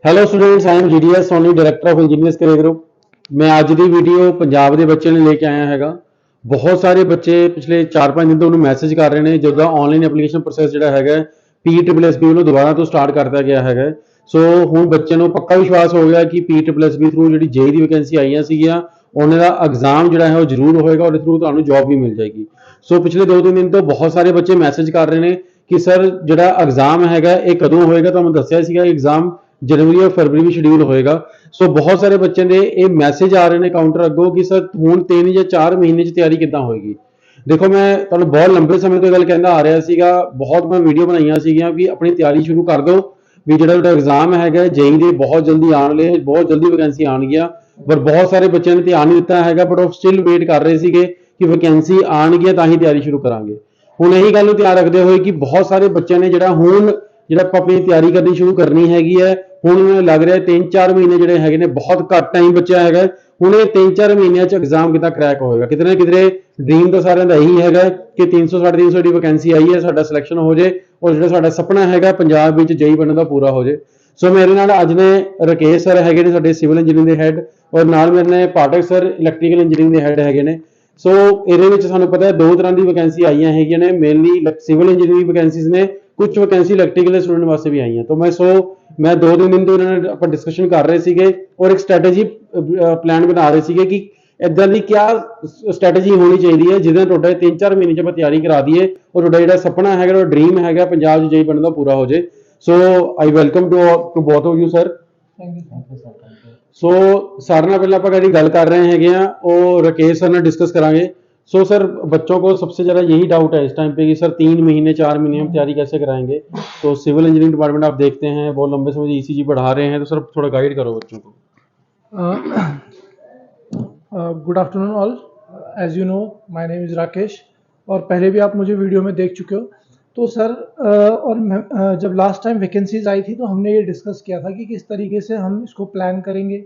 Hello students, I am GDS Soni, director of engineers career group. मैं ਅੱਜ ਦੀ video Punjab ਦੇ ਬੱਚਿਆਂ ਲਈ ਲੈ ਕੇ ਆਇਆ ਹੈਗਾ। ਬਹੁਤ ਸਾਰੇ ਬੱਚੇ ਪਿਛਲੇ 4-5 ਦਿਨ ਤੋਂ ਉਹਨੂੰ ਮੈਸੇਜ ਕਰ ਰਹੇ ਨੇ ਜਦੋਂ ਆਨਲਾਈਨ ਐਪਲੀਕੇਸ਼ਨ ਪ੍ਰੋਸੈਸ ਜਿਹੜਾ ਹੈਗਾ PSSB ਵੱਲੋਂ ਦੁਬਾਰਾ ਤੋਂ ਸਟਾਰਟ ਕਰਤਾ ਗਿਆ ਹੈਗਾ। ਸੋ ਹੁਣ ਬੱਚਿਆਂ ਨੂੰ ਪੱਕਾ ਵਿਸ਼ਵਾਸ ਹੋ ਗਿਆ ਕਿ PSSB ਥਰੂ ਜਿਹੜੀ JEE ਦੀ ਵੈਕੈਂਸੀ ਆਈਆਂ ਸੀਗੀਆਂ ਉਹਨਾਂ ਦਾ ਐਗਜ਼ਾਮ ਜਿਹੜਾ ਹੈ ਉਹ ਜ਼ਰੂਰ ਹੋਏਗਾ, ਉਹਦੇ ਥਰੂ ਤੁਹਾਨੂੰ ਜੌਬ ਵੀ ਮਿਲ ਜਾਏਗੀ। ਸੋ ਪਿਛਲੇ 2-3 ਦਿਨ ਤੋਂ ਬਹੁਤ ਸਾਰੇ ਬੱਚੇ ਮੈਸੇਜ ਕਰ ਰਹੇ ਨੇ ਕਿ ਸਰ ਜਿਹੜਾ ਐਗਜ਼ਾਮ ਹੈਗਾ ਇਹ ਕਦੋਂ ਹੋਏਗਾ। ਤੁਹਾਨੂੰ ਦੱਸਿਆ ਸੀਗਾ ਐਗਜ਼ਾਮ जनवरी और फरवरी में शेड्यूल होएगा। सो बहुत सारे बच्चों के ये मैसेज आ रहे हैं काउंटर अगों कि सर हुण 3 या 4 महीने तैयारी किद्दां होएगी। देखो मैं तुहानूं बहुत लंबे समय तो गल कहंदा आ रहा सीगा, बहुत मैं वीडियो बनाईयां सीगियां कि अपनी तैयारी शुरू कर दो भी जिहड़ा एग्जाम हैगा JEE दे बहुत जल्दी आने वाले, बहुत जल्दी वैकेंसी आउणगियां। पर बहुत सारे बच्चों ने ध्यान नहीं दिता हैगा, बट वो स्टिल वेट कर रहे सीगे कि वैकेंसी आउणगियां तां ही तैयारी शुरू करांगे। हुण यही गल नूं ध्यान रखते हुए कि बहुत सारे बच्चों ने जिहड़ा हुण अपनी तैयारी करनी शुरू करनी हैगी है। हुण लग रहा है 3-4 महीने जिहड़े हैगे ने बहुत घट टाइम बचा हैगा। हुण ये 3-4 महीनों च एग्जाम कितना क्रैक होएगा, किते ना किते ड्रीम तो सारिਆਂ ਦਾ ਇਹੀ ਹੈਗਾ कि 300-350 ਦੀ वैकेंसी आई है, साडा सिलेक्शन हो जाए और ਜਿਹੜਾ ਸਾਡਾ ਸੁਪਨਾ ਹੈਗਾ ਪੰਜਾਬ ਵਿੱਚ JEE ਬਣਨ ਦਾ ਪੂਰਾ ਹੋ ਜਾਏ। ਸੋ ਮੇਰੇ ਨਾਲ ਅੱਜ ਨੇ ਰਕੇਸ਼ ਸਰ ਹੈਗੇ ਨੇ ਸਾਡੇ ਸਿਵਲ ਇੰਜੀਨੀਅਰਿੰਗ ਦੇ ਹੈਡ, ਔਰ ਨਾਲ ਮੇਰੇ ਨੇ ਪਾਠਕ ਸਰ ਇਲੈਕਟ੍ਰੀਕਲ ਇੰਜੀਨੀਅਰਿੰਗ ਦੇ ਹੈਡ ਹੈਗੇ ਨੇ। ਸੋ ਇਹਦੇ ਵਿੱਚ ਸਾਨੂੰ ਪਤਾ ਹੈ ਦੋ ਤਰ੍ਹਾਂ ਦੀ ਵੈਕੈਂਸੀ ਆਈਆਂ ਹੈਗੀਆਂ ਨੇ, ਮੇਨਲੀ ਸਿਵਲ ਇੰਜੀਨੀਅਰਿੰਗ ਵੈਕੈਂਸੀਜ਼ ਨੇ, कुछ वैकेंसी इलैक्ट्रिकल स्टूडेंट वास्ते भी आई हैं। तो मैं 2-3 दिन तो इन्होंने आप डिस्कशन कर रहे थे और एक स्ट्रैटेजी प्लान बना रहे थे कि इदा की क्या स्ट्रैटेजी होनी चाहिए जिसमें टोटल 3-4 महीने च तैयारी करा दिए और जो सपना है ड्रीम है पंजाब JEE बनने का पूरा हो जाए। So I welcome to both of you sir. So सारे नाल पहले आप गल कर रहे हैं वो राकेश सर ने डिस्कस करांगे। सो सर बच्चों को सबसे ज़्यादा यही डाउट है इस टाइम पे कि सर 3 महीने 4 महीने हम तैयारी कैसे कराएंगे। तो सिविल इंजीनियरिंग डिपार्टमेंट आप देखते हैं बहुत लंबे समय से ECG पढ़ा रहे हैं, तो सर थोड़ा गाइड करो बच्चों को। Good afternoon all, as you know my name is Rakesh और पहले भी आप मुझे वीडियो में देख चुके हो। तो सर जब लास्ट टाइम वैकेंसीज आई थी तो हमने ये डिस्कस किया था कि किस तरीके से हम इसको प्लान करेंगे,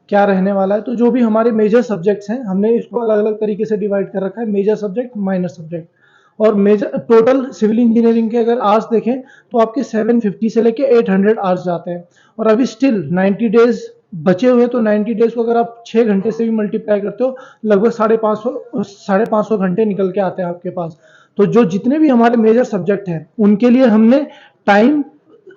क्या रहने वाला है। तो जो भी हमारे मेजर सब्जेक्ट्स हैं हमने इसको अलग अलग तरीके से डिवाइड कर रखा है, मेजर सब्जेक्ट, माइनर सब्जेक्ट। और मेजर टोटल सिविल इंजीनियरिंग के अगर आवर्स देखें तो आपके 750 से लेके 800 आवर्स जाते हैं और अभी स्टिल 90 डेज बचे हुए। तो 90 डेज को अगर आप 6 घंटे से भी मल्टीप्लाई करते हो लगभग 550 घंटे निकल के आते हैं आपके पास। तो जो जितने भी हमारे मेजर सब्जेक्ट हैं उनके लिए हमने टाइम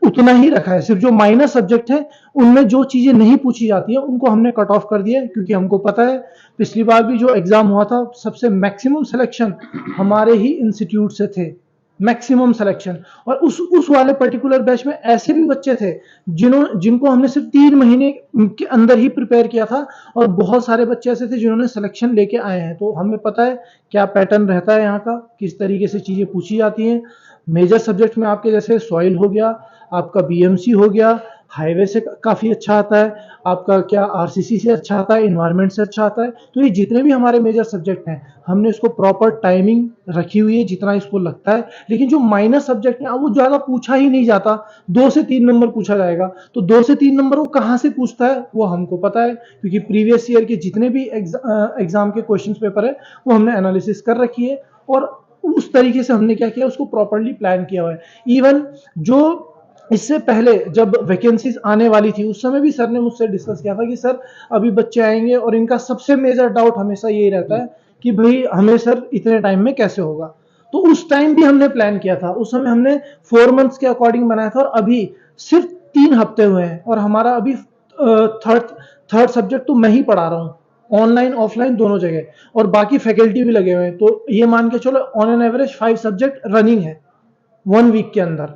उतना ही रखा है। सिर्फ जो माइनर सब्जेक्ट है उनमें जो चीजें नहीं पूछी जाती है उनको हमने कट ऑफ कर दिया है, क्योंकि हमको पता है पिछली बार भी जो एग्जाम हुआ था सबसे मैक्सिमम सिलेक्शन हमारे ही इंस्टीट्यूट से थे, मैक्सिमम सिलेक्शन। और उस वाले पर्टिकुलर बैच में ऐसे भी बच्चे थे जिनको हमने सिर्फ 3 महीने के अंदर ही प्रिपेयर किया था और बहुत सारे बच्चे ऐसे थे जिन्होंने सिलेक्शन लेके आए हैं। तो हमें पता है क्या पैटर्न रहता है यहाँ का, किस तरीके से चीजें पूछी जाती हैं। मेजर सब्जेक्ट में आपके जैसे सॉइल हो गया, आपका BMC हो गया, हाईवे से काफ़ी अच्छा आता है, आपका क्या RCC से अच्छा आता है, इन्वायरमेंट से अच्छा आता है। तो ये जितने भी हमारे मेजर सब्जेक्ट हैं हमने इसको प्रॉपर टाइमिंग रखी हुई है जितना इसको लगता है। लेकिन जो माइनर सब्जेक्ट है वो ज़्यादा पूछा ही नहीं जाता, 2 से 3 नंबर पूछा जाएगा। तो 2 से 3 नंबर वो कहाँ से पूछता है वो हमको पता है, क्योंकि प्रीवियस ईयर के जितने भी एग्जाम के क्वेश्चन पेपर है वो हमने एनालिसिस कर रखी है और उस तरीके से हमने क्या किया, उसको प्रॉपरली प्लान किया हुआ है। इवन जो इससे पहले जब वैकेंसीज आने वाली थी उस समय भी सर ने मुझसे डिस्कस किया था कि सर अभी बच्चे आएंगे और इनका सबसे मेजर डाउट हमेशा यही रहता है कि भाई हमें सर इतने टाइम में कैसे होगा। तो उस टाइम भी हमने प्लान किया था, उस समय हमने 4 मंथ्स के अकॉर्डिंग बनाया था और अभी सिर्फ 3 हफ्ते हुए हैं और हमारा अभी थर्ड सब्जेक्ट तो मैं ही पढ़ा रहा हूँ, ऑनलाइन ऑफलाइन दोनों जगह, और बाकी फैकल्टी भी लगे हुए हैं। तो ये मान के चलो on an average 5 subject running है 1 वीक के अंदर,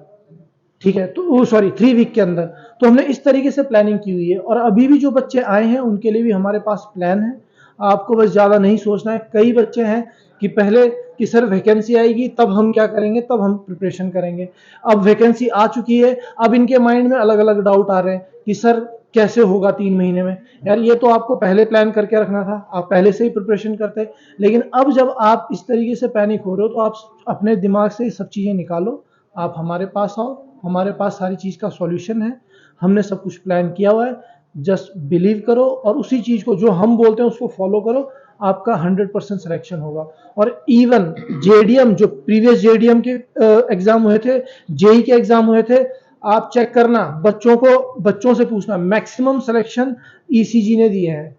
ठीक है, तो सॉरी 3 वीक के अंदर। तो हमने इस तरीके से प्लानिंग की हुई है और अभी भी जो बच्चे आए हैं उनके लिए भी हमारे पास प्लान है। आपको बस ज़्यादा नहीं सोचना है। कई बच्चे हैं कि पहले कि सर वैकेंसी आएगी तब हम क्या करेंगे, तब हम प्रिपरेशन करेंगे। अब वैकेंसी आ चुकी है, अब इनके माइंड में अलग अलग डाउट आ रहे हैं कि सर कैसे होगा 3 महीने में। यार ये तो आपको पहले प्लान करके रखना था, आप पहले से ही प्रिपरेशन करते। लेकिन अब जब आप इस तरीके से पैनिक हो रहे हो तो आप अपने दिमाग से ये सब चीज़ें निकालो, आप हमारे पास आओ, हमारे पास सारी चीज़ का सॉल्यूशन है, हमने सब कुछ प्लान किया हुआ है। जस्ट बिलीव करो और उसी चीज़ को जो हम बोलते हैं उसको फॉलो करो, आपका 100% सिलेक्शन होगा। और इवन JDM जो प्रीवियस JDM के एग्जाम हुए थे, JEE के एग्जाम हुए थे, आप चेक करना, बच्चों से पूछना, मैक्सिमम सिलेक्शन ईसीजी ने दिए हैं।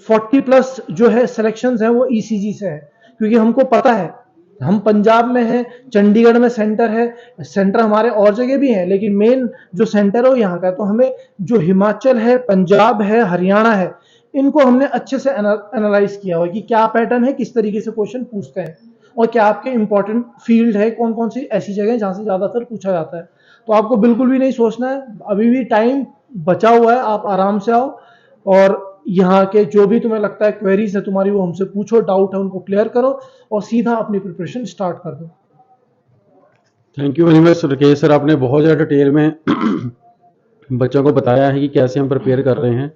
40 प्लस जो है सिलेक्शंस हैं वो ईसीजी से है, क्योंकि हमको पता है हम पंजाब में हैं, चंडीगढ़ में सेंटर है, सेंटर हमारे और जगह भी हैं, लेकिन मेन जो सेंटर है वो यहाँ का है। तो हमें जो हिमाचल है, पंजाब है, हरियाणा है, इनको हमने अच्छे से एनालाइज किया हुआ है कि क्या पैटर्न है, किस तरीके से क्वेश्चन पूछते हैं, और क्या आपके इंपॉर्टेंट फील्ड है, कौन कौन सी ऐसी जगह है जहां से ज्यादातर पूछा जाता है। तो आपको बिल्कुल भी नहीं सोचना है, अभी भी टाइम बचा हुआ है, आप आराम से आओ और यहाँ के जो भी तुम्हें लगता है क्वेरीज है तुम्हारी वो हमसे पूछो, डाउट है उनको क्लियर करो और सीधा अपनी प्रिपरेशन स्टार्ट कर दो। Thank you very much Rakesh sir, आपने बहुत ज़्यादा डिटेल में बच्चों को बताया है कि कैसे हम प्रिपेयर कर रहे हैं।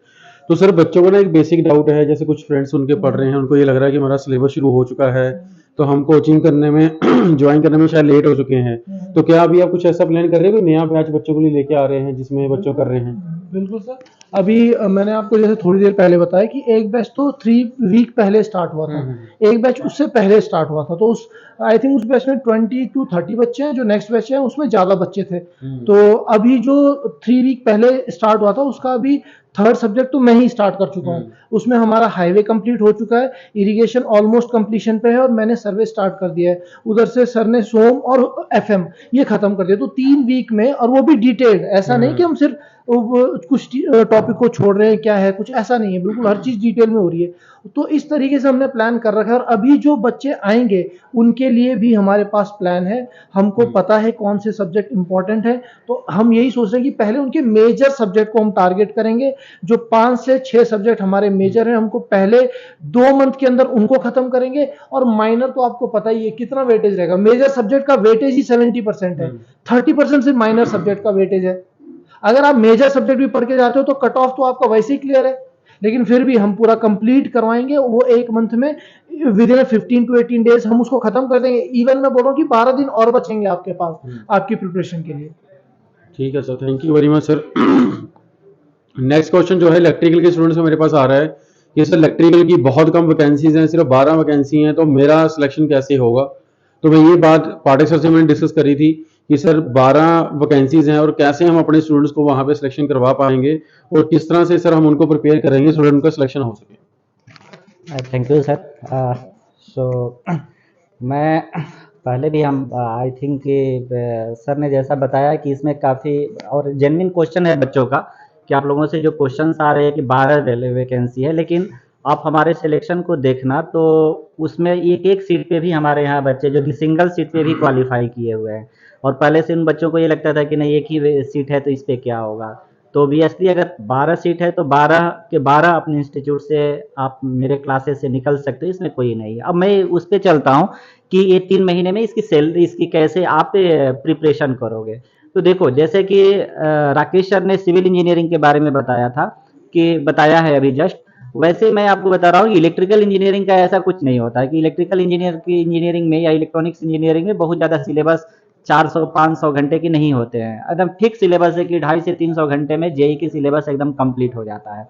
तो सर बच्चों को ना एक बेसिक डाउट है, जैसे कुछ फ्रेंड्स उनके पढ़ रहे हैं, उनको ये लग रहा है कि हमारा सिलेबस शुरू हो चुका है, तो हम कोचिंग करने में ज्वाइन करने में शायद लेट हो चुके हैं। तो क्या अभी आप कुछ ऐसा प्लान कर रहे हैं, कोई नया बैच बच्चों के लिए लेके आ रहे हैं जिसमें बच्चों कर रहे हैं? बिल्कुल सर, अभी मैंने आपको जैसे थोड़ी देर पहले बताया कि एक बैच तो 3 वीक पहले स्टार्ट हुआ था, एक बैच उससे पहले स्टार्ट हुआ था। तो उस आई थिंक उस बैच में 20 to 30 बच्चे हैं, जो नेक्स्ट बैच है उसमें ज्यादा बच्चे थे। तो अभी जो 3 वीक पहले स्टार्ट हुआ था उसका अभी थर्ड सब्जेक्ट तो मैं ही स्टार्ट कर चुका हूँ। उसमें हमारा हाईवे कंप्लीट हो चुका है, इरिगेशन ऑलमोस्ट कंप्लीशन पे है और मैंने सर्वे स्टार्ट कर दिया है। उधर से सर ने सोम और एफएम ये खत्म कर दिया। तो 3 वीक में, और वो भी डिटेल्ड, ऐसा नहीं कि हम सिर्फ कुछ टॉपिक को छोड़ रहे हैं, क्या है कुछ ऐसा नहीं है, बिल्कुल हर चीज डिटेल में हो रही है। तो इस तरीके से हमने प्लान कर रखा है और अभी जो बच्चे आएंगे उनके लिए भी हमारे पास प्लान है। हमको पता है कौन से सब्जेक्ट इंपॉर्टेंट है, तो हम यही सोच रहे हैं कि पहले उनके मेजर सब्जेक्ट को हम टारगेट करेंगे। जो 5 से 6 सब्जेक्ट हमारे मेजर हैं, हमको पहले 2 मंथ के अंदर उनको खत्म करेंगे। और माइनर तो आपको पता ही है कितना वेटेज रहेगा, मेजर सब्जेक्ट का वेटेज ही 70% है, 30% सिर्फ माइनर सब्जेक्ट का वेटेज है। अगर आप मेजर सब्जेक्ट भी पढ़ के जाते हो तो कट ऑफ तो आपका वैसे ही क्लियर है, लेकिन फिर भी हम पूरा कंप्लीट करवाएंगे वो 1 मंथ में, विद इन 15 to 18 डेज हम उसको खत्म कर देंगे। इवन मैं बोल रहा हूँ कि 12 दिन और बचेंगे आपके पास आपकी प्रिपरेशन के लिए। ठीक है sir, thank you very much sir. Next question जो है इलेक्ट्रिकल के स्टूडेंट्स का मेरे पास आ रहा है कि सर इलेक्ट्रिकल की बहुत कम वैकेंसीज हैं, सिर्फ 12 वैकेंसी हैं, तो मेरा सिलेक्शन कैसे होगा? तो मैं ये बात पाठक सर से मैंने डिस्कस करी थी कि सर 12 वैकेंसीज हैं और कैसे हम अपने स्टूडेंट्स को वहाँ पे सिलेक्शन करवा पाएंगे और किस तरह से सर हम उनको प्रिपेयर करेंगे स्टूडेंट का सिलेक्शन हो सके। Thank you sir. सो मैं पहले भी हम आई थिंक कि सर ने जैसा बताया कि इसमें काफ़ी और जेन्युइन क्वेश्चन है बच्चों का कि आप लोगों से जो क्वेश्चंस आ रहे हैं कि 12 वैकेंसी है, लेकिन आप हमारे सिलेक्शन को देखना तो उसमें एक एक सीट पे भी हमारे यहाँ बच्चे जो कि सिंगल सीट पे भी क्वालिफाई किए हुए हैं। और पहले से उन बच्चों को ये लगता था कि नहीं एक ही सीट है तो इस पर क्या होगा। तो ऑब्वियसली अगर 12 सीट है तो 12 के 12 अपने इंस्टीट्यूट से आप मेरे क्लासेस से निकल सकते हो, इसमें कोई नहीं है। अब मैं उस पर चलता हूँ कि ये 3 महीने में इसकी सैलरी इसकी कैसे आप प्रिपरेशन करोगे। तो देखो जैसे कि राकेश सर ने सिविल इंजीनियरिंग के बारे में बताया था कि बताया है अभी जस्ट, वैसे मैं आपको बता रहा हूँ इलेक्ट्रिकल इंजीनियरिंग का ऐसा कुछ नहीं होता है कि इलेक्ट्रिकल इंजीनियरिंग में या इलेक्ट्रॉनिक्स इंजीनियरिंग में बहुत ज़्यादा सिलेबस 400-500 घंटे की नहीं होते हैं। एकदम फिक्स सिलेबस है कि 250 से 300 घंटे में जेई की सिलेबस एकदम कंप्लीट हो जाता है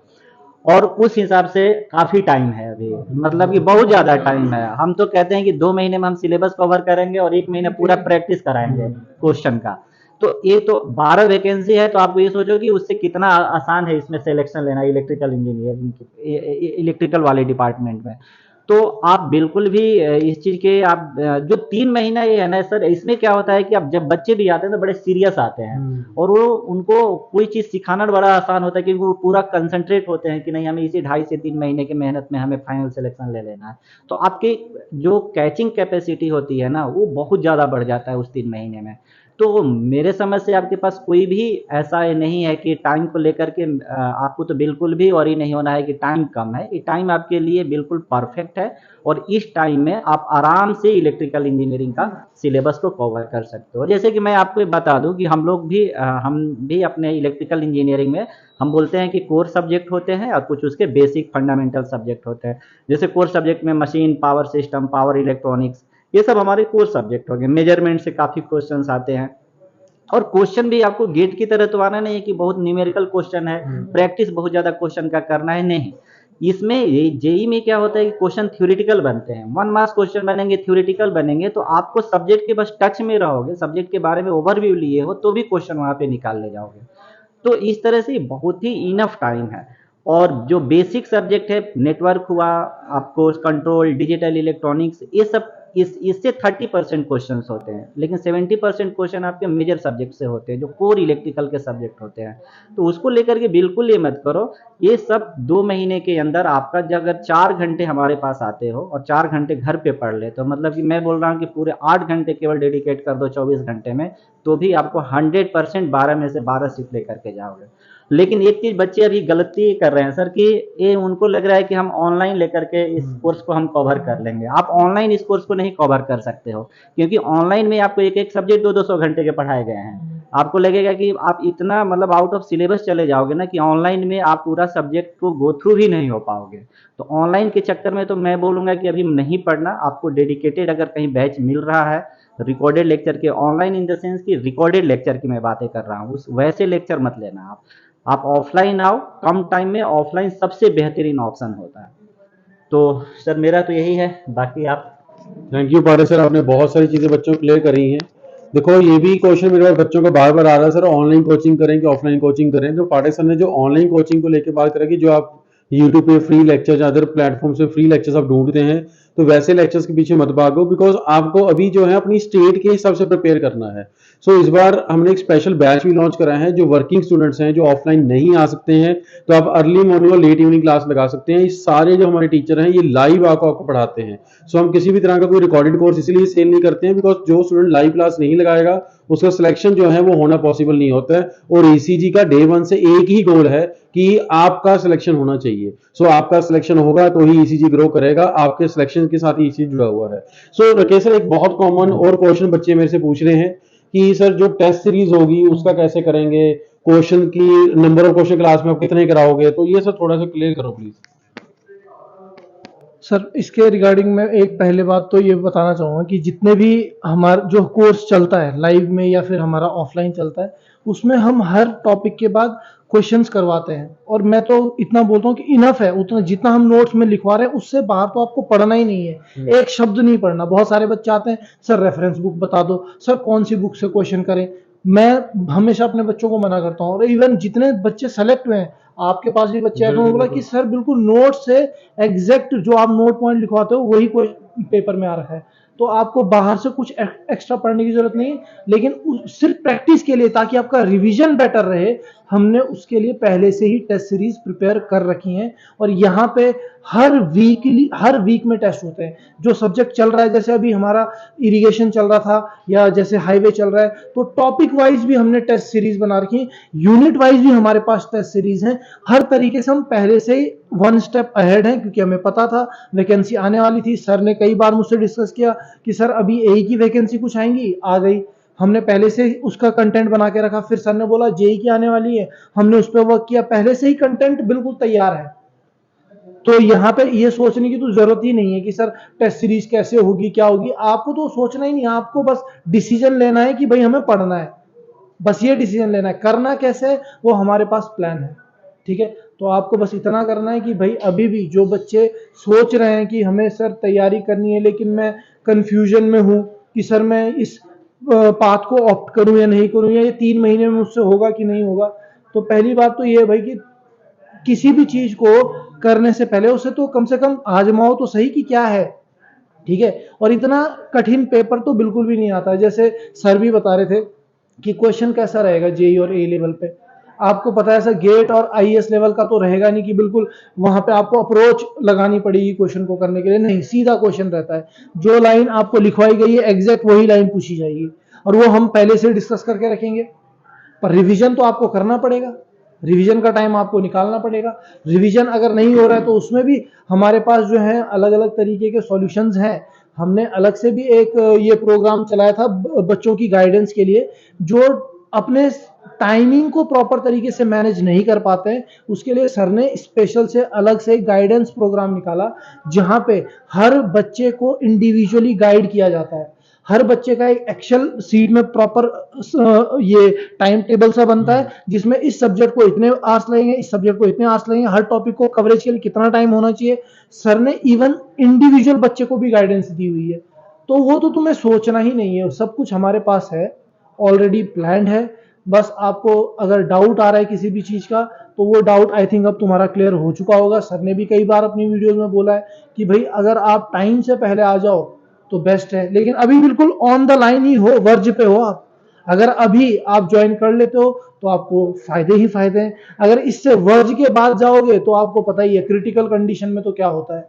और उस हिसाब से काफ़ी टाइम है अभी, मतलब कि बहुत ज़्यादा टाइम है। हम तो कहते हैं कि 2 महीने में हम सिलेबस कवर करेंगे और 1 महीना पूरा प्रैक्टिस कराएंगे क्वेश्चन का। तो ये तो 12 वैकेंसी है, तो आप ये सोचो कि उससे कितना आसान है इसमें सिलेक्शन लेना इलेक्ट्रिकल इंजीनियरिंग इलेक्ट्रिकल वाले डिपार्टमेंट में। तो आप बिल्कुल भी इस चीज़ के आप जो 3 महीना ये है ना सर, इसमें क्या होता है कि अब जब बच्चे भी आते हैं तो बड़े सीरियस आते हैं और वो उनको कोई चीज़ सिखाना बड़ा आसान होता है क्योंकि वो पूरा कंसंट्रेट होते हैं कि नहीं हमें इसी 2.5 से 3 महीने की मेहनत में हमें फाइनल सिलेक्शन ले लेना है। तो आपकी जो कैचिंग कैपेसिटी होती है ना वो बहुत ज़्यादा बढ़ जाता है उस 3 महीने में। तो मेरे समझ से आपके पास कोई भी ऐसा नहीं है कि टाइम को लेकर के आपको तो बिल्कुल भी वरी नहीं होना है कि टाइम कम है। ये टाइम आपके लिए बिल्कुल परफेक्ट है और इस टाइम में आप आराम से इलेक्ट्रिकल इंजीनियरिंग का सिलेबस को कवर कर सकते हो। जैसे कि मैं आपको बता दूं कि हम भी अपने इलेक्ट्रिकल इंजीनियरिंग में हम बोलते हैं कि कोर सब्जेक्ट होते हैं और कुछ उसके बेसिक फंडामेंटल सब्जेक्ट होते हैं। जैसे कोर सब्जेक्ट में machine, power system, power electronics, ये सब हमारे कोर सब्जेक्ट हो गए। मेजरमेंट से काफ़ी क्वेश्चंस आते हैं और क्वेश्चन भी आपको गेट की तरह तो आना नहीं है कि बहुत न्यूमेरिकल क्वेश्चन है, प्रैक्टिस बहुत ज़्यादा क्वेश्चन का करना है, नहीं। इसमें जेई में क्या होता है कि क्वेश्चन थ्योरेटिकल बनते हैं, 1 मार्क्स क्वेश्चन बनेंगे, थ्योरेटिकल बनेंगे, तो आपको सब्जेक्ट के बस टच में रहोगे, सब्जेक्ट के बारे में ओवरव्यू लिए हो तो भी क्वेश्चन वहाँ पे निकाल ले जाओगे। तो इस तरह से बहुत ही इनफ टाइम है। और जो बेसिक सब्जेक्ट है, नेटवर्क हुआ, आपको कंट्रोल, डिजिटल इलेक्ट्रॉनिक्स, ये सब इससे 30% क्वेश्चन होते हैं, लेकिन 70% क्वेश्चन आपके मेजर सब्जेक्ट से होते हैं, जो कोर इलेक्ट्रिकल के सब्जेक्ट होते हैं। तो उसको लेकर के बिल्कुल ये मत करो। ये सब 2 महीने के अंदर आपका, अगर 4 घंटे हमारे पास आते हो और 4 घंटे घर पे पढ़ ले, तो मतलब कि मैं बोल रहा हूँ कि पूरे 8 घंटे केवल डेडिकेट कर दो 24 घंटे में, तो भी आपको 100% 12 में से 12 सीट लेकर के जाओगे। लेकिन एक चीज बच्चे अभी गलती कर रहे हैं सर, कि ये उनको लग रहा है कि हम ऑनलाइन लेकर के इस कोर्स को हम कवर कर लेंगे। आप ऑनलाइन इस कोर्स को नहीं कवर कर सकते हो, क्योंकि ऑनलाइन में आपको एक एक सब्जेक्ट 200 घंटे के पढ़ाए गए हैं। आपको लगेगा कि आप इतना मतलब आउट ऑफ सिलेबस चले जाओगे ना, कि ऑनलाइन में आप पूरा सब्जेक्ट को गो थ्रू भी नहीं हो पाओगे। तो ऑनलाइन के चक्कर में तो मैं बोलूँगा कि अभी नहीं पढ़ना। आपको डेडिकेटेड अगर कहीं बैच मिल रहा है रिकॉर्डेड लेक्चर के, ऑनलाइन इन द सेंस कि रिकॉर्डेड लेक्चर की मैं बातें कर रहा हूँ, उस वैसे लेक्चर मत लेना आप ऑफलाइन आओ। कम टाइम में ऑफलाइन सबसे बेहतरीन ऑप्शन होता है। तो सर मेरा तो यही है, बाकी आप। थैंक यू पाठक सर, आपने बहुत सारी चीज़ें बच्चों को क्लियर करी हैं। देखो ये भी क्वेश्चन मेरे पास बच्चों का बार बार आ रहा है, सर ऑनलाइन कोचिंग करें कि ऑफलाइन कोचिंग करें। तो पाठक सर ने जो ऑनलाइन कोचिंग को लेकर बात करा कि जो आप यूट्यूब पे फ्री लेक्चर्स, अदर प्लेटफॉर्म से फ्री लेक्चर्स आप ढूंढते हैं, तो वैसे लेक्चर्स के पीछे मत भागो, बिकॉज आपको अभी जो है अपनी स्टेट के हिसाब से प्रिपेयर करना है। सो इस बार हमने एक स्पेशल बैच भी लॉन्च करा है। जो वर्किंग स्टूडेंट्स हैं, जो ऑफलाइन नहीं आ सकते हैं, तो आप अर्ली मॉर्निंग और लेट इवनिंग क्लास लगा सकते हैं। ये सारे जो हमारे टीचर हैं ये लाइव आपको पढ़ाते हैं। सो हम किसी भी तरह का कोई रिकॉर्डेड कोर्स इसलिए सेल नहीं करते हैं, बिकॉज जो स्टूडेंट लाइव क्लास नहीं लगाएगा उसका सिलेक्शन जो है वो होना पॉसिबल नहीं होता है। और ईसीजी का डे 1 से एक ही गोल है कि आपका सिलेक्शन होना चाहिए। सो आपका सिलेक्शन होगा तो ही ईसीजी ग्रो करेगा, आपके सिलेक्शन के साथ ईसीजी जुड़ा हुआ है। सो राकेश सर, एक बहुत कॉमन और क्वेश्चन बच्चे मेरे से पूछ रहे हैं कि सर जो टेस्ट सीरीज होगी उसका कैसे करेंगे, क्वेश्चन की नंबर ऑफ क्वेश्चन क्लास में आप कितने कराओगे, तो ये सब थोड़ा सा क्लियर करो प्लीज। सर इसके रिगार्डिंग मैं एक पहले बात तो ये बताना चाहूँगा कि जितने भी हमारा जो कोर्स चलता है लाइव में या फिर हमारा ऑफलाइन चलता है, उसमें हम हर टॉपिक के बाद क्वेश्चंस करवाते हैं। और मैं तो इतना बोलता हूँ कि इनफ है, उतना जितना हम नोट्स में लिखवा रहे हैं उससे बाहर तो आपको पढ़ना ही नहीं है, एक शब्द नहीं पढ़ना। बहुत सारे बच्चे आते हैं, सर रेफरेंस बुक बता दो, सर कौन सी बुक से क्वेश्चन करें। मैं हमेशा अपने बच्चों को मना करता हूँ, और इवन जितने बच्चे सेलेक्ट हुए हैं, आपके पास भी बच्चे आए तो बोला कि सर बिल्कुल नोट से एग्जैक्ट जो आप नोट पॉइंट लिखवाते हो वही कोई पेपर में आ रहा है। तो आपको बाहर से कुछ एक्स्ट्रा पढ़ने की जरूरत नहीं है, लेकिन सिर्फ प्रैक्टिस के लिए, ताकि आपका रिवीजन बेटर रहे, हमने उसके लिए पहले से ही टेस्ट सीरीज प्रिपेयर कर रखी हैं। और यहाँ पे हर वीक में टेस्ट होते हैं। जो सब्जेक्ट चल रहा है, जैसे अभी हमारा इरिगेशन चल रहा था या जैसे हाईवे चल रहा है, तो टॉपिक वाइज भी हमने टेस्ट सीरीज बना रखी, यूनिट वाइज भी हमारे पास टेस्ट सीरीज हैं। हर तरीके से हम पहले से ही 1 स्टेप अहेड हैं, क्योंकि हमें पता था वैकेंसी आने वाली थी। सर ने कई बार मुझसे डिस्कस किया कि सर अभी एक ही वैकेंसी कुछ आएंगी, आ गई, हमने पहले से उसका कंटेंट बना के रखा। फिर सर ने बोला जेई की आने वाली है, हमने उस पर वर्क किया, पहले से ही कंटेंट बिल्कुल तैयार है। तो यहाँ पे ये सोचने की तो जरूरत ही नहीं है कि सर टेस्ट सीरीज कैसे होगी, क्या होगी। आपको तो सोचना ही नहीं, आपको बस डिसीजन लेना है कि भाई हमें पढ़ना है, बस ये डिसीजन लेना है। करना कैसे है वो हमारे पास प्लान है, ठीक है। तो आपको बस इतना करना है कि भाई अभी भी जो बच्चे सोच रहे हैं कि हमें सर तैयारी करनी है, लेकिन मैं कंफ्यूजन में हूँ कि सर मैं इस पाथ को ऑप्ट करूं या नहीं करूं, या ये 3 महीने में मुझसे होगा कि नहीं होगा। तो पहली बात तो ये है भाई कि किसी भी चीज को करने से पहले उसे तो कम से कम आजमाओ तो सही कि क्या है, ठीक है। और इतना कठिन पेपर तो बिल्कुल भी नहीं आता है। जैसे सर भी बता रहे थे कि क्वेश्चन कैसा रहेगा जेई और ए लेवल पे, आपको पता है सर गेट और आईएएस लेवल का तो रहेगा नहीं कि बिल्कुल वहां पे आपको अप्रोच लगानी पड़ेगी क्वेश्चन को करने के लिए। नहीं, सीधा क्वेश्चन रहता है, जो लाइन आपको लिखवाई गई है एग्जैक्ट वही लाइन पूछी जाएगी, और वो हम पहले से डिस्कस करके रखेंगे। पर रिवीजन तो आपको करना पड़ेगा, रिवीजन का टाइम आपको निकालना पड़ेगा। रिवीजन अगर नहीं हो रहा है तो उसमें भी हमारे पास जो है अलग अलग तरीके के सॉल्यूशंस हैं। हमने अलग से भी एक ये प्रोग्राम चलाया था बच्चों की गाइडेंस के लिए, जो अपने टाइमिंग को प्रॉपर तरीके से मैनेज नहीं कर पाते हैं, उसके लिए सर ने स्पेशल से अलग से गाइडेंस प्रोग्राम निकाला, जहां पे हर बच्चे को इंडिविजुअली गाइड किया जाता है। हर बच्चे का एक एक्सेल सीट में प्रॉपर ये टाइम टेबल सा बनता है, जिसमें इस सब्जेक्ट को इतने आवर्स लगेंगे, इस सब्जेक्ट को इतने आवर्स लगेंगे, हर टॉपिक को कवरेज के लिए कितना टाइम होना चाहिए। सर ने इवन इंडिविजुअल बच्चे को भी गाइडेंस दी हुई है। तो वो तो तुम्हें सोचना ही नहीं है, सब कुछ हमारे पास है, ऑलरेडी प्लान्ड है। बस आपको अगर डाउट आ रहा है किसी भी चीज का, तो वो डाउट आई थिंक अब तुम्हारा क्लियर हो चुका होगा। सर ने भी कई बार अपनी वीडियोस में बोला है कि भाई अगर आप टाइम से पहले आ जाओ तो बेस्ट है, लेकिन अभी बिल्कुल ऑन द लाइन ही हो, वर्ज पे हो आप। अगर अभी आप ज्वाइन कर लेते हो तो आपको फायदे ही फायदे हैं। अगर इससे वर्ज के बाद जाओगे तो आपको पता ही है क्रिटिकल कंडीशन में तो क्या होता है।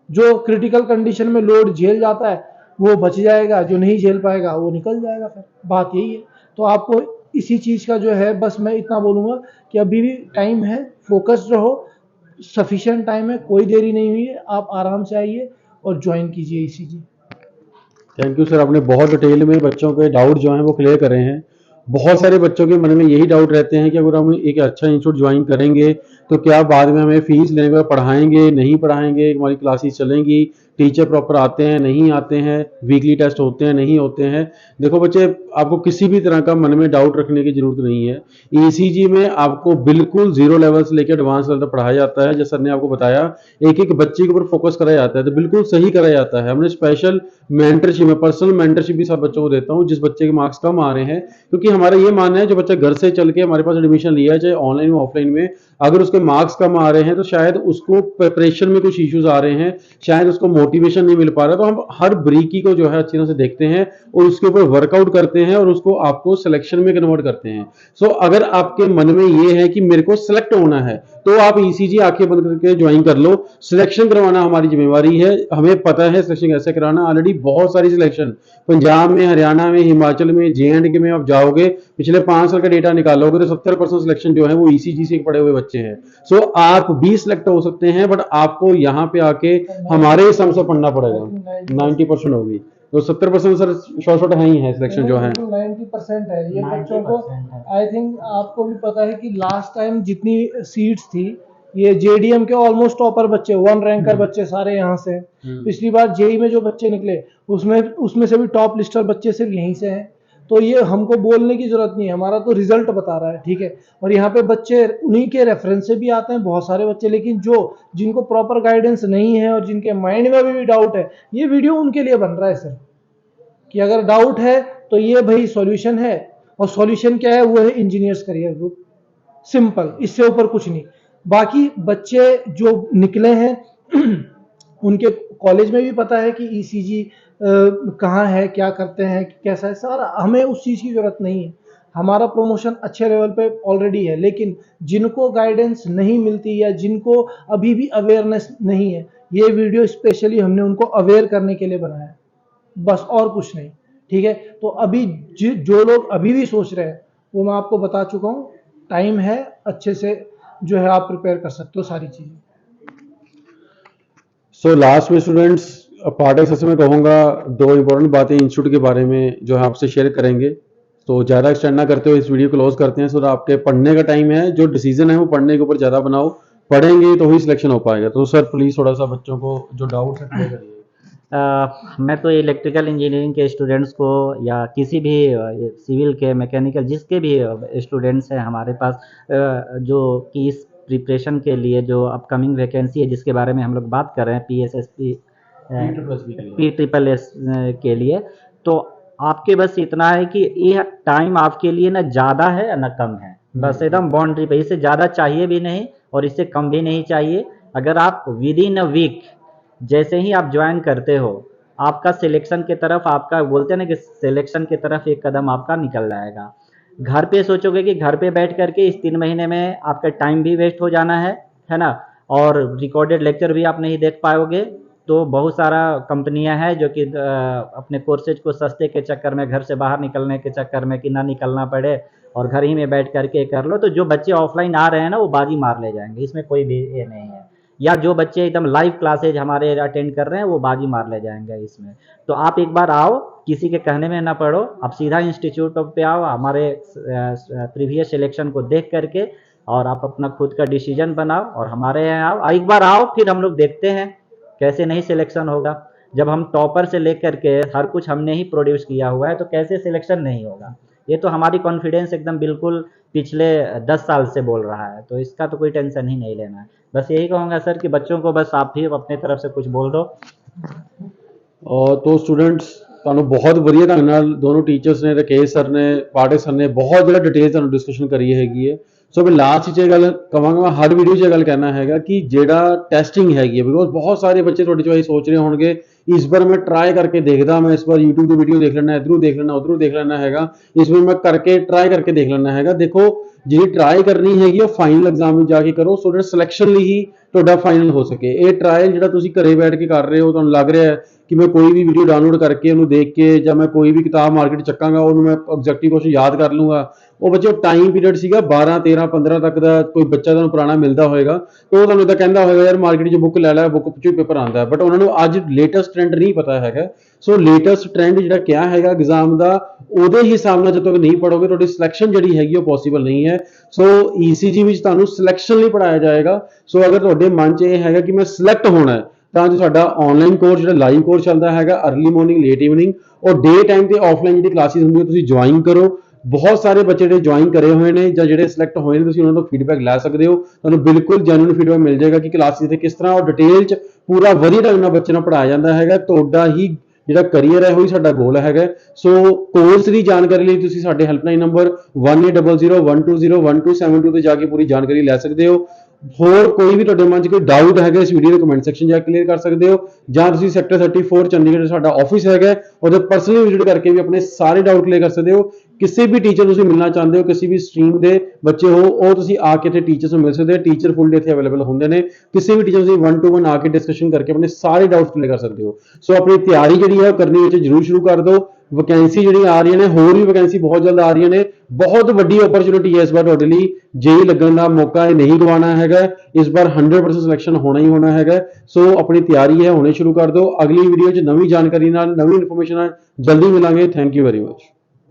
जो क्रिटिकल कंडीशन में लोड झेल जाता है वो बच जाएगा, जो नहीं झेल पाएगा वो निकल जाएगा। फिर बात यही है। तो आपको इसी चीज का जो है, बस मैं इतना बोलूंगा कि अभी भी टाइम है, फोकस्ड रहो, सफिशिएंट टाइम है, कोई देरी नहीं हुई है। आप आराम से आइए और ज्वाइन कीजिए ईसीजी। थैंक यू सर, आपने बहुत डिटेल में बच्चों के डाउट जो हैं वो क्लियर करे हैं। बहुत सारे बच्चों के मन में यही डाउट रहते हैं कि अगर हम एक अच्छा इंस्टीट्यूट ज्वाइन करेंगे तो क्या बाद में हमें फीस लेने पर पढ़ाएंगे, नहीं पढ़ाएंगे, हमारी क्लासेस चलेंगी, टीचर प्रॉपर आते हैं नहीं आते हैं, वीकली टेस्ट होते हैं नहीं होते हैं। देखो बच्चे, आपको किसी भी तरह का मन में डाउट रखने की जरूरत नहीं है। ईसीजी में आपको बिल्कुल जीरो लेवल से लेकर एडवांस लेवल तक पढ़ाया जाता है। जैसे सर ने आपको बताया, एक एक बच्चे के ऊपर फोकस कराया जाता है, तो बिल्कुल सही कराया जाता है। हमने स्पेशल मेंटरशिप में पर्सनल मेंटरशिप भी सब बच्चों को देता हूँ जिस बच्चे के मार्क्स कम आ रहे हैं, क्योंकि हमारा ये मानना है जो बच्चा घर से चल के हमारे पास एडमिशन लिया है, चाहे ऑनलाइन में ऑफलाइन में, अगर उसके मार्क्स कम आ रहे हैं तो शायद उसको प्रिपरेशन में कुछ इश्यूज आ रहे हैं, शायद उसको मोटिवेशन नहीं मिल पा रहा, तो हम हर ब्रीकी को जो है अच्छी तरह से देखते हैं और उसके ऊपर वर्कआउट करते हैं और उसको आपको सिलेक्शन में कन्वर्ट करते हैं। सो अगर आपके मन में ये है कि मेरे को सिलेक्ट होना है तो आप ईसीजी आंखें बंद करके ज्वाइन कर लो। सिलेक्शन करवाना हमारी जिम्मेवारी है, हमें पता है सिलेक्शन कैसे कराना। ऑलरेडी बहुत सारी सिलेक्शन पंजाब में, हरियाणा में, हिमाचल में, जे.एंड.के में आप जाओगे, पिछले 5 साल का डेटा निकालोगे तो 70% सिलेक्शन जो है वो ईसीजी से पढ़े हुए बच्चे हैं। सो आप भी सिलेक्ट हो सकते हैं, बट आपको यहाँ पे आके हमारे हिसाब से पढ़ना पड़ेगा। 90% होगी तो 70% सर शॉर्ट है ही है सिलेक्शन जो है। 90% है ये बच्चों को। 90% है। आई थिंक आपको भी पता है कि लास्ट टाइम जितनी सीट्स थी, ये जेडीएम के ऑलमोस्ट टॉपर बच्चे, 1 रैंकर बच्चे सारे यहाँ से हैं। पिछली बार जेई में जो बच्चे निकले उसमें से भी टॉप लिस्टर बच्चे सिर्फ यहीं से हैं। तो ये हमको बोलने की जरूरत नहीं है, हमारा तो रिजल्ट बता रहा है, ठीक है। और यहाँ पे बच्चे उन्हीं के रेफरेंस से भी आते हैं बहुत सारे बच्चे, लेकिन जिनको प्रॉपर गाइडेंस नहीं है और जिनके माइंड में अभी भी डाउट है, ये वीडियो उनके लिए बन रहा है सर, कि अगर डाउट है तो ये भाई सॉल्यूशन है। और सॉल्यूशन क्या है? वो है इंजीनियर्स करियर ग्रुप, सिंपल, इससे ऊपर कुछ नहीं। बाकी बच्चे जो निकले हैं उनके कॉलेज में भी पता है कि ईसीजी कहाँ है, क्या करते हैं, कैसा है, सारा हमें उस चीज़ की जरूरत नहीं है। हमारा प्रमोशन अच्छे लेवल पे ऑलरेडी है, लेकिन जिनको गाइडेंस नहीं मिलती या जिनको अभी भी अवेयरनेस नहीं है, ये वीडियो स्पेशली हमने उनको अवेयर करने के लिए बनाया है, बस और कुछ नहीं, ठीक है। तो अभी जो लोग अभी भी सोच रहे हैं वो मैं आपको बता चुका हूँ, टाइम है, अच्छे से जो है आप प्रिपेयर कर सकते हो सारी चीज़ें। सो लास्ट में स्टूडेंट्स, पार्ट एक्सेस में कहूँगा 2 इंपॉर्टेंट बातें इंस्टीट्यूट के बारे में जो है आपसे शेयर करेंगे। तो ज़्यादा एक्सटेंड ना करते हुए इस वीडियो क्लोज करते हैं। सो आपके पढ़ने का टाइम है, जो डिसीजन है वो पढ़ने के ऊपर ज़्यादा बनाओ, पढ़ेंगे तो ही सिलेक्शन हो पाएगा। तो सर प्लीज़ थोड़ा सा बच्चों को जो डाउट है क्लियर करिए। मैं तो इलेक्ट्रिकल इंजीनियरिंग के स्टूडेंट्स को या किसी भी सिविल के, मैकेनिकल, जिसके भी स्टूडेंट्स हैं हमारे पास, जो कि इस प्रिपरेशन के लिए जो अपकमिंग वैकेंसी है जिसके बारे में हम लोग बात कर रहे हैं, PSSP PSSS के लिए, तो आपके बस इतना है कि ये टाइम आपके लिए ना ज़्यादा है ना कम है, बस एकदम बाउंड्री पे, इससे ज़्यादा चाहिए भी नहीं और इससे कम भी नहीं चाहिए। अगर आप विद इन अ वीक जैसे ही आप ज्वाइन करते हो, आपका सिलेक्शन की तरफ, आपका बोलते हैं ना कि सिलेक्शन की तरफ एक कदम आपका निकल जाएगा। घर पे सोचोगे कि घर पे बैठ करके इस 3 महीने में आपका टाइम भी वेस्ट हो जाना है ना, और रिकॉर्डेड लेक्चर भी आप नहीं देख पाओगे। तो बहुत सारा कंपनियां हैं जो कि अपने कोर्सेज को सस्ते के चक्कर में, घर से बाहर निकलने के चक्कर में कि ना निकलना पड़े और घर ही में बैठ करके कर लो, तो जो बच्चे ऑफलाइन आ रहे हैं ना वो बाजी मार ले जाएंगे, इसमें कोई भी ये नहीं है। या जो बच्चे एकदम लाइव क्लासेज हमारे अटेंड कर रहे हैं वो बाजी मार ले जाएंगे इसमें। तो आप एक बार आओ, किसी के कहने में ना पड़ो, आप सीधा इंस्टीट्यूट पे आओ, हमारे प्रीवियस सिलेक्शन को देख करके और आप अपना खुद का डिसीजन बनाओ और हमारे यहाँ आओ। एक बार आओ, फिर हम लोग देखते हैं कैसे नहीं सिलेक्शन होगा। जब हम टॉपर से लेकर के हर कुछ हमने ही प्रोड्यूस किया हुआ है, तो कैसे सिलेक्शन नहीं होगा? ये तो हमारी कॉन्फिडेंस एकदम बिल्कुल पिछले 10 साल से बोल रहा है, तो इसका तो कोई टेंशन ही नहीं लेना है। बस यही कहूँगा सर कि बच्चों को बस आप ही अपने तरफ से कुछ बोल दो। तो स्टूडेंट्स ਤੁਹਾਨੂੰ ਬਹੁਤ ਵਧੀਆ ਢੰਗ ਨਾਲ ਦੋਨੋਂ ਟੀਚਰਸ ਨੇ, ਰਕੇਸ਼ ਸਰ ਨੇ, ਪਾਟੇ ਸਰ ਨੇ ਬਹੁਤ ਜਿਹੜਾ ਡਿਟੇਲ ਤੁਹਾਨੂੰ ਡਿਸਕਸ਼ਨ ਕਰੀ ਹੈਗੀ ਹੈ। ਸੋ ਮੈਂ ਲਾਸਟ 'ਚ ਇਹ ਗੱਲ ਕਵਾਂਗਾ, ਮੈਂ ਹਰ ਵੀਡੀਓ 'ਚ ਇਹ ਗੱਲ ਕਹਿਣਾ ਹੈਗਾ ਕਿ ਜਿਹੜਾ ਟੈਸਟਿੰਗ ਹੈਗੀ ਹੈ, ਬਿਕੋਜ਼ ਬਹੁਤ ਸਾਰੇ ਬੱਚੇ ਤੁਹਾਡੇ 'ਚੋਂ ਇਹ ਸੋਚ ਰਹੇ ਹੋਣਗੇ ਇਸ ਵਾਰ ਮੈਂ ਟਰਾਈ ਕਰਕੇ ਦੇਖਦਾ, ਮੈਂ ਇਸ ਵਾਰ YouTube ਦੀ ਵੀਡੀਓ ਦੇਖ ਲੈਣਾ, ਇੱਧਰੋਂ ਦੇਖ ਲੈਣਾ, ਉੱਧਰੋਂ ਦੇਖ ਲੈਣਾ ਹੈਗਾ, ਇਸ ਵਾਰ ਮੈਂ ਕਰਕੇ ਟਰਾਈ ਕਰਕੇ ਦੇਖ ਲੈਣਾ ਹੈਗਾ। ਦੇਖੋ ਜਿਹੜੀ ਟਰਾਈ ਕਰਨੀ ਹੈਗੀ ਉਹ ਫਾਈਨਲ ਐਗਜ਼ਾਮ ਵਿੱਚ ਜਾ ਕੇ ਕਰੋ, ਸੋ ਦੈਟ ਸਿਲੈਕਸ਼ਨ ਲਈ ਹੀ ਤੁਹਾਡਾ ਫਾਈਨਲ ਹੋ ਸਕੇ। ਇਹ ਟਰਾਇਲ ਜਿਹੜਾ ਤੁਸੀਂ ਘਰੇ ਬੈਠ ਕੇ ਕਰ ਰਹੇ ਹੋ, ਤੁਹਾਨੂੰ ਲੱਗ ਰਿਹਾ ਹੈ ਕਿ ਮੈਂ ਕੋਈ ਵੀ ਵੀਡੀਓ ਡਾਊਨਲੋਡ ਕਰਕੇ ਉਹਨੂੰ ਦੇਖ ਕੇ ਜਾਂ ਮੈਂ ਕੋਈ ਵੀ ਕਿਤਾਬ ਮਾਰਕੀਟ ਚੱਕਾਂਗਾ ਉਹਨੂੰ ਮੈਂ ਐਗਜ਼ੈਕਟਿਵ ਕੁਐਸਚਨ ਯਾਦ ਕਰ ਲੂੰਗਾ, ਉਹ ਬੱਚੇ ਟਾਈਮ ਪੀਰੀਅਡ ਸੀਗਾ 12 13 15 ਤੱਕ ਦਾ, ਕੋਈ ਬੱਚਾ ਤੁਹਾਨੂੰ ਪੁਰਾਣਾ ਮਿਲਦਾ ਹੋਏਗਾ ਤਾਂ ਉਹ ਤੁਹਾਨੂੰ ਤਾਂ ਕਹਿੰਦਾ ਹੋਏਗਾ ਯਾਰ ਮਾਰਕੀਟ 'ਚ ਬੁੱਕ ਲੈ ਲੈ, ਬੁੱਕ 'ਚ ਪੇਪਰ ਆਉਂਦਾ, ਬਟ ਉਹਨਾਂ ਨੂੰ ਅੱਜ ਲੇਟੈਸਟ ਟ੍ਰੈਂਡ ਨਹੀਂ ਪਤਾ ਹੈਗਾ। ਸੋ ਲੇਟੈਸਟ ਟ੍ਰੈਂਡ ਜਿਹੜਾ ਕਿਹਾ ਹੈਗਾ ਐਗਜ਼ਾਮ ਦਾ, ਉਹਦੇ ਹਿਸਾਬ ਨਾਲ ਜਦੋਂ ਤੱਕ ਨਹੀਂ ਪੜੋਗੇ ਤੁਹਾਡੀ ਸਿਲੈਕਸ਼ਨ ਜਿਹੜੀ ਹੈਗੀ ਉਹ ਪੋਸੀਬਲ ਨਹੀਂ ਹੈ। ਸੋ ECG ਵਿੱਚ ਤੁਹਾਨੂੰ ਸਿਲੈਕਸ਼ਨ ਲਈ ਪੜਾਇਆ ਜਾਏਗਾ। ਸੋ ਅਗਰ ਤੁਹਾਡੇ ਮਨ 'ਚ ਇਹ ਹੈਗਾ ਕਿ ਮੈਂ ਸਿਲੈਕਟ ਹੋਣਾ ਹੈ ਤਾਂ ਜੋ ਸਾਡਾ ਆਨਲਾਈਨ ਕੋਰਸ ਜਿਹੜਾ ਲਾਈਵ ਕੋਰਸ ਚੱਲਦਾ ਹੈਗਾ अर्ਲੀ ਮਾਰਨਿੰਗ ਲੇਟ ਇਵਨਿੰਗ ਔਰ ਡੇ ਟਾਈਮ ਤੇ ਆਫਲਾਈਨ ਜਿਹੜੀ ਕਲਾਸਿਸ ਹੁੰਦੀਆਂ ਤੁਸੀਂ ਜੁਆਇਨ ਕਰੋ। ਬਹੁਤ ਸਾਰੇ ਬੱਚੇ ਜਿਹੜੇ ਜੁਆਇਨ ਕਰੇ ਹੋਏ ਨੇ ਜਾਂ ਜਿਹੜੇ ਸਿਲੈਕਟ ਹੋਏ ਨੇ, ਤੁਸੀਂ ਉਹਨਾਂ ਤੋਂ ਫੀਡਬੈਕ ਲੈ ਸਕਦੇ ਹੋ, ਤੁਹਾਨੂੰ ਬਿਲਕੁਲ ਜੈਨੂਇਨ ਫੀਡਬੈਕ ਮਿਲ ਜਾਏਗਾ ਕਿ ਕਲਾਸਿਸ ਤੇ ਕਿਸ ਤਰ੍ਹਾਂ ਔਰ ਡਿਟੇਲ 'ਚ ਪੂਰਾ ਵਧੀਆ ਢੰਗ ਨਾਲ ਬੱਚੇ ਨੂੰ ਪੜਾਇਆ ਜਾਂਦਾ ਹੈਗਾ। ਤੁਹਾਡਾ ਹੀ ਜਿਹੜਾ ਕਰੀਅਰ ਹੈ ਉਹੀ ਸਾਡਾ ਗੋਲ ਹੈਗਾ। ਸੋ ਕੋਰਸ ਦੀ ਜਾਣਕਾਰੀ ਲਈ ਤੁਸੀਂ ਸਾਡੇ ਹੈਲਪਲਾਈਨ ਨੰਬਰ 1800120127 ਤੇ ਜਾ ਕੇ ਪੂਰੀ ਜਾਣਕਾਰੀ ਲੈ ਸਕਦੇ ਹੋ। ਹੋਰ ਕੋਈ ਵੀ ਤੁਹਾਡੇ ਮਨ 'ਚ ਕੋਈ ਡਾਊਟ ਹੈਗਾ ਇਸ ਵੀਡੀਓ ਦੇ ਕਮੈਂਟ ਸੈਕਸ਼ਨ ਜਾ ਕੇ ਕਲੀਅਰ ਕਰ ਸਕਦੇ ਹੋ, ਜਾਂ ਤੁਸੀਂ ਸੈਕਟਰ 34 ਚੰਡੀਗੜ੍ਹ ਸਾਡਾ ਆਫਿਸ ਹੈਗਾ ਉਹਦੇ ਪਰਸਨਲੀ ਵਿਜ਼ਿਟ ਕਰਕੇ ਵੀ ਆਪਣੇ ਸਾਰੇ ਡਾਊਟ ਕਲੀਅਰ ਕਰ ਸਕਦੇ ਹੋ। ਕਿਸੇ ਵੀ ਟੀਚਰ ਤੁਸੀਂ ਮਿਲਣਾ ਚਾਹੁੰਦੇ ਹੋ, ਕਿਸੇ ਵੀ ਸਟਰੀਮ ਦੇ ਬੱਚੇ ਹੋ, ਉਹ ਤੁਸੀਂ ਆ ਕੇ ਇੱਥੇ ਟੀਚਰਸ ਨੂੰ ਮਿਲ ਸਕਦੇ ਹੋ। ਟੀਚਰ ਫੁੱਲ ਡੇ ਇੱਥੇ ਅਵੇਲੇਬਲ ਹੁੰਦੇ ਨੇ, ਕਿਸੇ ਵੀ ਟੀਚਰ ਤੁਸੀਂ 1 to 1 ਆ ਕੇ ਡਿਸਕਸ਼ਨ ਕਰਕੇ ਆਪਣੇ ਸਾਰੇ ਡਾਊਟਸ ਕਲੀਅਰ ਕਰ ਸਕਦੇ ਹੋ। ਸੋ ਆਪਣੀ ਤਿਆਰੀ ਜਿਹੜੀ ਹੈ ਉਹ ਕਰਨੀ ਵਿੱਚ ਜ਼ਰੂਰ ਸ਼ੁਰੂ ਕਰ ਦਿਓ। ਵੈਕੈਂਸੀ ਜਿਹੜੀਆਂ ਆ ਰਹੀਆਂ ਨੇ, ਹੋਰ ਵੀ ਵੈਕੈਂਸੀ ਬਹੁਤ ਜਲਦ ਆ ਰਹੀਆਂ ਨੇ, ਬਹੁਤ ਵੱਡੀ ਓਪਰਚੁਨਿਟੀ ਹੈ ਇਸ ਵਾਰ ਤੁਹਾਡੇ ਲਈ। JEE ਲੱਗਣ ਦਾ ਮੌਕਾ ਇਹ ਨਹੀਂ ਗਵਾਉਣਾ ਹੈਗਾ, ਇਸ ਵਾਰ 100% ਸਿਲੈਕਸ਼ਨ ਹੋਣਾ ਹੀ ਹੋਣਾ ਹੈਗਾ। ਸੋ ਆਪਣੀ ਤਿਆਰੀ ਹੈ ਹੁਣੇ ਸ਼ੁਰੂ ਕਰ ਦਿਓ। ਅਗਲੀ ਵੀਡੀਓ 'ਚ ਨਵੀਂ ਜਾਣਕਾਰੀ ਨਾਲ, ਨਵੀਂ ਇਨਫੋਰਮੇਸ਼ਨ ਨਾਲ ਜਲਦੀ ਮਿਲਾਂਗੇ। Thank you very much.